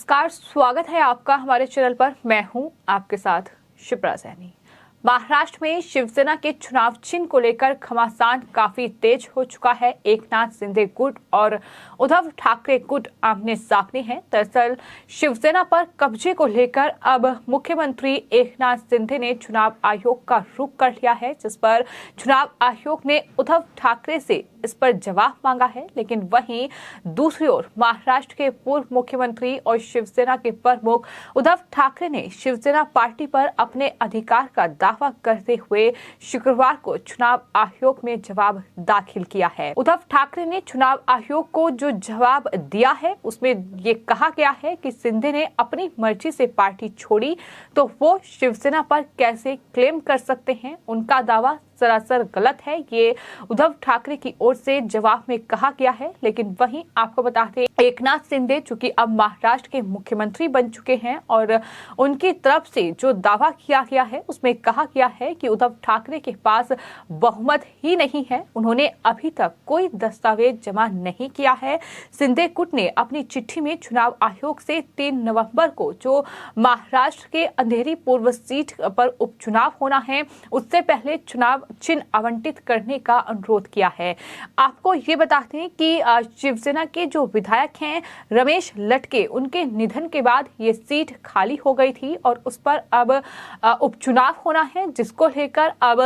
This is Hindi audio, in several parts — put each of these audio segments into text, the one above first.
नमस्कार, स्वागत है आपका हमारे चैनल पर। मैं हूं आपके साथ शिप्रा सैनी। महाराष्ट्र में शिवसेना के चुनाव चिन्ह को लेकर घमासान काफी तेज हो चुका है। एकनाथ शिंदे गुट और उद्धव ठाकरे गुट आमने सामने हैं। दरअसल शिवसेना पर कब्जे को लेकर अब मुख्यमंत्री एकनाथ शिंदे ने चुनाव आयोग का रुख कर लिया है, जिस पर चुनाव आयोग ने उद्धव ठाकरे से इस पर जवाब मांगा है। लेकिन वहीं दूसरी ओर महाराष्ट्र के पूर्व मुख्यमंत्री और शिवसेना के प्रमुख उद्धव ठाकरे ने शिवसेना पार्टी पर अपने अधिकार का दावा करते हुए शुक्रवार को चुनाव आयोग में जवाब दाखिल किया है। उद्धव ठाकरे ने चुनाव आयोग को जो जवाब दिया है उसमें ये कहा गया है कि शिंदे ने अपनी मर्जी से पार्टी छोड़ी तो वो शिवसेना पर कैसे क्लेम कर सकते हैं। उनका दावा सरासर गलत है, ये उद्धव ठाकरे की ओर से जवाब में कहा गया है। लेकिन वहीं आपको बता दें, एकनाथ शिंदे चूंकि अब महाराष्ट्र के मुख्यमंत्री बन चुके हैं और उनकी तरफ से जो दावा किया गया है उसमें कहा गया है कि उद्धव ठाकरे के पास बहुमत ही नहीं है। उन्होंने अभी तक कोई दस्तावेज जमा नहीं किया है। शिंदे गुट ने अपनी चिट्ठी में चुनाव आयोग से 3 नवंबर को जो महाराष्ट्र के अंधेरी पूर्व सीट पर उपचुनाव होना है उससे पहले चुनाव चिन्ह आवंटित करने का अनुरोध किया है। आपको ये बताते हैं कि शिवसेना के जो विधायक हैं रमेश लटके, उनके निधन के बाद ये सीट खाली हो गई थी और उस पर अब उपचुनाव होना है, जिसको लेकर अब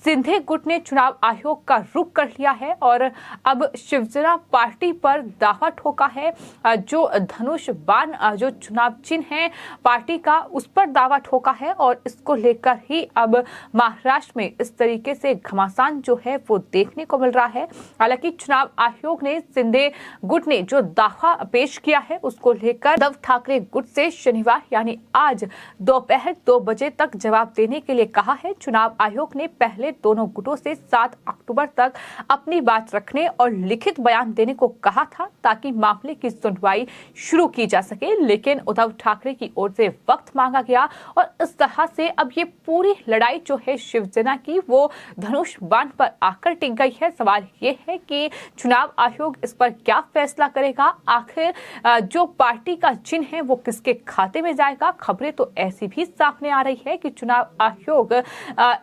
शिंदे गुट ने चुनाव आयोग का रुख कर लिया है और अब शिवसेना पार्टी पर दावा ठोका है। जो धनुष बाण जो चुनाव चिन्ह है पार्टी का, उस पर दावा ठोका है और इसको लेकर ही अब महाराष्ट्र में इस तरीके से घमासान जो है वो देखने को मिल रहा है। हालांकि चुनाव आयोग ने शिंदे गुट ने जो दावा पेश किया है उसको लेकर उद्धव ठाकरे गुट से शनिवार यानी आज दोपहर 2 बजे तक जवाब देने के लिए कहा है। चुनाव आयोग ने पहले दोनों गुटों से 7 अक्टूबर तक अपनी बात रखने और लिखित बयान देने को कहा था ताकि मामले की सुनवाई शुरू की जा सके, लेकिन उद्धव ठाकरे की ओर से वक्त मांगा गया और इस तरह से अब ये पूरी लड़ाई जो है शिवसेना की वो धनुष बाण पर आकर टिक गई है। सवाल ये है कि चुनाव आयोग इस पर क्या फैसला करेगा। आखिर जो पार्टी का चिन्ह है वो किसके खाते में जाएगा। खबरें तो ऐसी भी सामने आ रही है कि चुनाव आयोग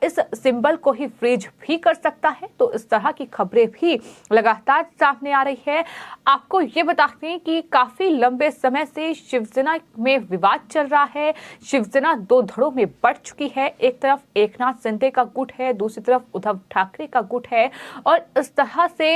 इस सिंबल को ही फ्रीज भी कर सकता है, तो इस तरह की खबरें भी लगातार सामने आ रही है। आपको ये बताते हैं कि काफी लंबे समय से शिवसेना में विवाद चल रहा है। शिवसेना 2 धड़ों में बढ़ चुकी है। एक तरफ एकनाथ शिंदे का गुट है, दूसरी तरफ उद्धव ठाकरे का गुट है और इस तरह से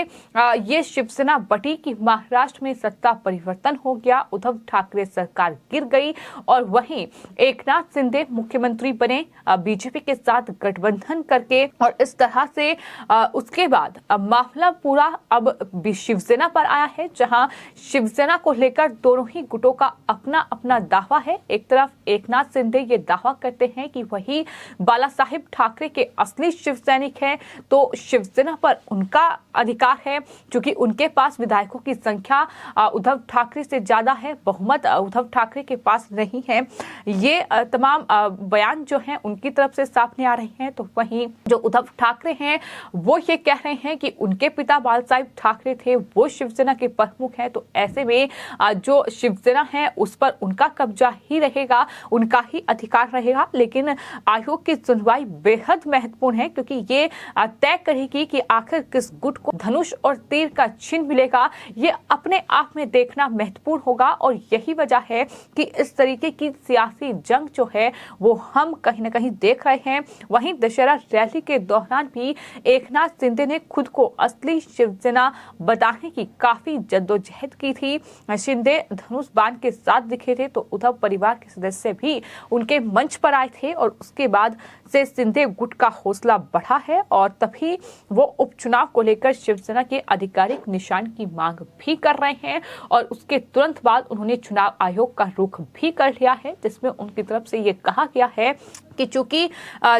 ये शिवसेना बटी कि महाराष्ट्र में सत्ता परिवर्तन हो गया, उद्धव ठाकरे सरकार गिर गई और वहीं एकनाथ शिंदे मुख्यमंत्री बने बीजेपी के साथ गठबंधन करके और इस तरह से उसके बाद मामला पूरा अब शिवसेना पर आया है, जहां शिवसेना को लेकर दोनों ही गुटों का अपना अपना दावा है। एक तरफ एकनाथ शिंदे ये दावा करते हैं कि वही बाला साहेब ठाकरे के असली शिव सैनिक है, तो शिवसेना पर उनका अधिकार है क्योंकि उनके पास विधायकों की संख्या उद्धव ठाकरे से ज्यादा है, बहुमत उद्धव ठाकरे के पास नहीं है। ये तमाम बयान जो हैं उनकी तरफ से सामने आ रहे हैं। तो वहीं जो उद्धव ठाकरे हैं वो ये कह रहे हैं कि उनके पिता बाला साहेब ठाकरे थे, वो शिवसेना के प्रमुख हैं, तो ऐसे में जो शिवसेना है उस पर उनका कब्जा ही रहेगा, उनका ही अधिकार रहेगा। लेकिन आयोग की सुनवाई बेहद महत्वपूर्ण है क्योंकि ये तय करेगी कि आखिर किस गुट को धनुष और तीर का चिन्ह मिलेगा। ये अपने आप में देखना महत्वपूर्ण होगा और यही वजह है कि इस तरीके की सियासी जंग जो है वो हम कहीं ना कहीं देख रहे हैं। वहीं दशहरा रैली के दौरान भी एकनाथ शिंदे ने खुद को असली शिवसेना बताने की काफी जद्दोजहद की थी। शिंदे धनुष बाण के साथ दिखे थे तो उद्धव परिवार के सदस्य भी उनके मंच पर आए थे और उसके बाद से शिंदे गुट का हौसला बढ़ा है और तभी वो उपचुनाव को लेकर शिवसेना के आधिकारिक निशान की मांग भी कर रहे हैं और उसके तुरंत बाद उन्होंने चुनाव आयोग का रुख भी कर लिया है, जिसमें उनकी तरफ से ये कहा गया है कि चूंकि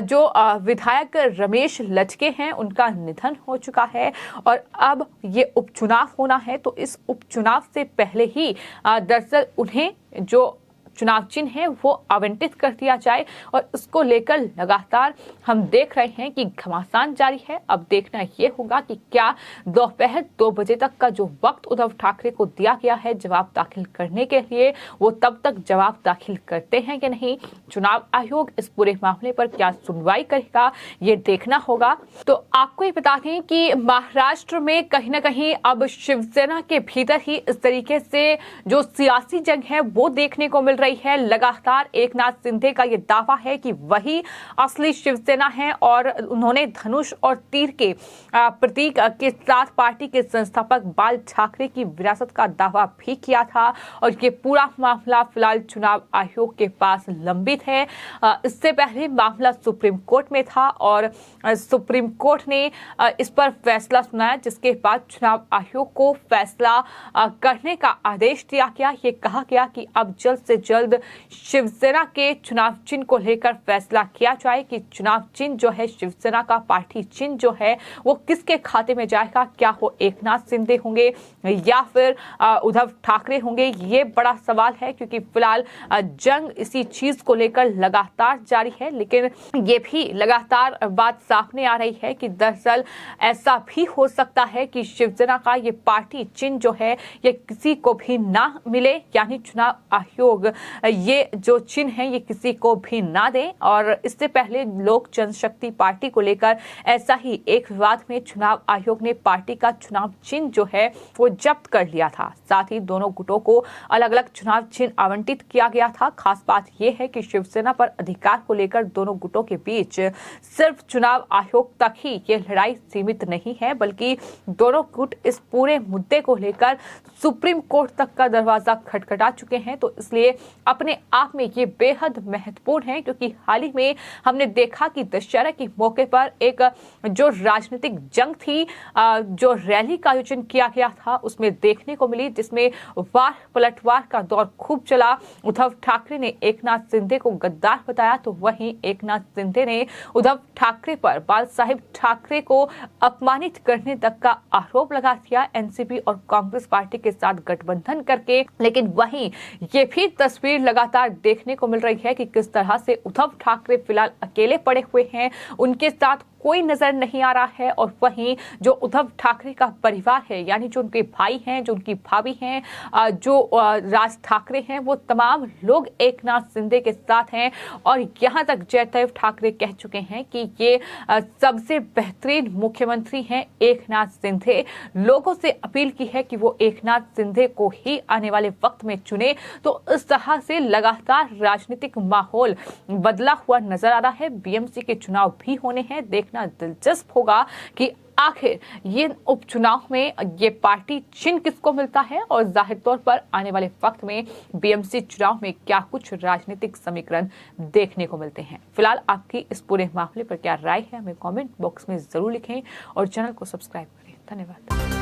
जो विधायक रमेश लटके हैं उनका निधन हो चुका है और अब ये उपचुनाव होना है, तो इस उपचुनाव से पहले ही दरअसल उन्हें जो चुनाव चिन्ह है वो आवंटित कर दिया जाए। और इसको लेकर लगातार हम देख रहे हैं कि घमासान जारी है। अब देखना ये होगा कि क्या दोपहर 2 बजे तक का जो वक्त उद्धव ठाकरे को दिया गया है जवाब दाखिल करने के लिए, वो तब तक जवाब दाखिल करते हैं कि नहीं। चुनाव आयोग इस पूरे मामले पर क्या सुनवाई करेगा, ये देखना होगा। तो आपको ये बता दें कि महाराष्ट्र में कहीं ना कहीं अब शिवसेना के भीतर ही इस तरीके से जो सियासी जंग है वो देखने को मिल रही है। लगातार एकनाथ शिंदे का ये दावा है कि वही असली शिवसेना है और उन्होंने धनुष और तीर के प्रतीक के साथ पार्टी के संस्थापक बाल ठाकरे की विरासत का दावा भी किया था। और ये पूरा मामला फिलहाल चुनाव आयोग के पास लंबित है। इससे पहले मामला सुप्रीम कोर्ट में था और सुप्रीम कोर्ट ने इस पर फैसला सुनाया, जिसके बाद चुनाव आयोग को फैसला करने का आदेश दिया गया। ये कहा गया कि अब जल्द से जल्द शिवसेना के चुनाव चिन्ह को लेकर फैसला किया जाए कि चुनाव चिन्ह जो है शिवसेना का पार्टी चिन्ह जो है वो किसके खाते में जाएगा। क्या वो एकनाथ शिंदे होंगे या फिर उद्धव ठाकरे होंगे, ये बड़ा सवाल है, क्योंकि फिलहाल जंग इसी चीज को लेकर लगातार जारी है। लेकिन ये भी लगातार बात सामने आ रही है कि दरअसल ऐसा भी हो सकता है कि शिवसेना का ये पार्टी चिन्ह जो है ये किसी को भी ना मिले, यानी चुनाव आयोग ये जो चिन्ह है ये किसी को भी ना दे। और इससे पहले लोक जनशक्ति पार्टी को लेकर ऐसा ही एक विवाद में चुनाव आयोग ने पार्टी का चुनाव चिन्ह जो है वो जब्त कर लिया था। साथ ही दोनों गुटों को अलग अलग चुनाव चिन्ह आवंटित किया गया था। खास बात यह है कि शिवसेना पर अधिकार को लेकर दोनों गुटों के बीच सिर्फ चुनाव आयोग तक ही ये लड़ाई सीमित नहीं है, बल्कि दोनों गुट इस पूरे मुद्दे को लेकर सुप्रीम कोर्ट तक का दरवाजा खटखटा चुके हैं। तो इसलिए अपने आप में ये बेहद महत्वपूर्ण है, क्योंकि हाल ही में हमने देखा कि दशहरा के मौके पर एक जो राजनीतिक जंग थी, जो रैली का आयोजन किया गया था उसमें देखने को मिली, जिसमें वार पलटवार का दौर खूब चला। उद्धव ठाकरे ने एकनाथ शिंदे को गद्दार बताया, तो वहीं एकनाथ शिंदे ने उद्धव ठाकरे पर बाल साहिब ठाकरे को अपमानित करने तक का आरोप लगा दिया एनसीपी और कांग्रेस पार्टी के साथ गठबंधन करके। लेकिन वहीं ये भी तस्वीर लगातार देखने को मिल रही है कि किस तरह से उद्धव ठाकरे फिलहाल अकेले पड़े हुए हैं, उनके साथ कोई नजर नहीं आ रहा है। और वहीं जो उद्धव ठाकरे का परिवार है, यानी जो उनके भाई हैं, जो उनकी भाभी हैं, जो राज ठाकरे हैं, वो तमाम लोग एकनाथ शिंदे के साथ हैं। और यहां तक जयदेव ठाकरे कह चुके हैं कि ये सबसे बेहतरीन मुख्यमंत्री हैं एकनाथ शिंदे। लोगों से अपील की है कि वो एकनाथ शिंदे को ही आने वाले वक्त में चुने। तो इस तरह से लगातार राजनीतिक माहौल बदला हुआ नजर आ रहा है। बीएमसी के चुनाव भी होने हैं, देखना दिलचस्प होगा कि आखिर ये उपचुनाव में ये पार्टी चिन्ह किसको मिलता है और जाहिर तौर पर आने वाले वक्त में बीएमसी चुनाव में क्या कुछ राजनीतिक समीकरण देखने को मिलते हैं। फिलहाल आपकी इस पूरे मामले पर क्या राय है, हमें कमेंट बॉक्स में जरूर लिखें और चैनल को सब्सक्राइब करें। धन्यवाद।